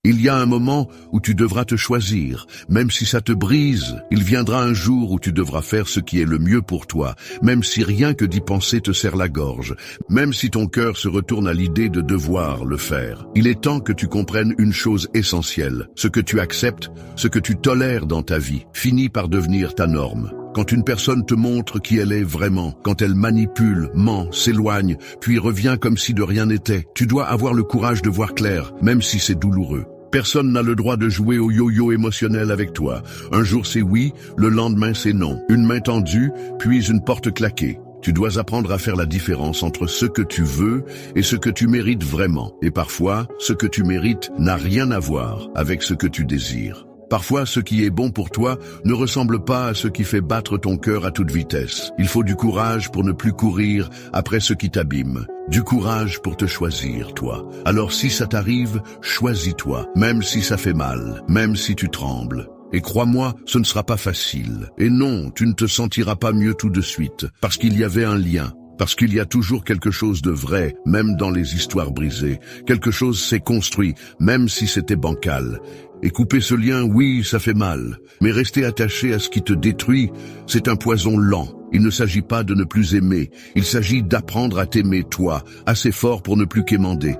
Il y a un moment où tu devras te choisir. Même si ça te brise, il viendra un jour où tu devras faire ce qui est le mieux pour toi, même si rien que d'y penser te serre la gorge, même si ton cœur se retourne à l'idée de devoir le faire. Il est temps que tu comprennes une chose essentielle. Ce que tu acceptes, ce que tu tolères dans ta vie, finit par devenir ta norme. Quand une personne te montre qui elle est vraiment, quand elle manipule, ment, s'éloigne, puis revient comme si de rien n'était, tu dois avoir le courage de voir clair, même si c'est douloureux. Personne n'a le droit de jouer au yo-yo émotionnel avec toi. Un jour c'est oui, le lendemain c'est non. Une main tendue, puis une porte claquée. Tu dois apprendre à faire la différence entre ce que tu veux et ce que tu mérites vraiment. Et parfois, ce que tu mérites n'a rien à voir avec ce que tu désires. Parfois, ce qui est bon pour toi ne ressemble pas à ce qui fait battre ton cœur à toute vitesse. Il faut du courage pour ne plus courir après ce qui t'abîme. Du courage pour te choisir, toi. Alors si ça t'arrive, choisis-toi, même si ça fait mal, même si tu trembles. Et crois-moi, ce ne sera pas facile. Et non, tu ne te sentiras pas mieux tout de suite, parce qu'il y avait un lien. Parce qu'il y a toujours quelque chose de vrai, même dans les histoires brisées. Quelque chose s'est construit, même si c'était bancal. Et couper ce lien, oui, ça fait mal. Mais rester attaché à ce qui te détruit, c'est un poison lent. Il ne s'agit pas de ne plus aimer. Il s'agit d'apprendre à t'aimer, toi, assez fort pour ne plus quémander.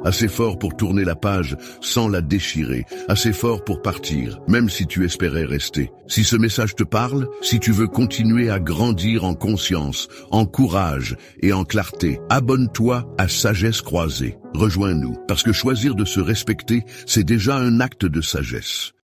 Assez fort pour tourner la page sans la déchirer, assez fort pour partir, même si tu espérais rester. Si ce message te parle, si tu veux continuer à grandir en conscience, en courage et en clarté, abonne-toi à Sagesse Croisée. Rejoins-nous, parce que choisir de se respecter, c'est déjà un acte de sagesse.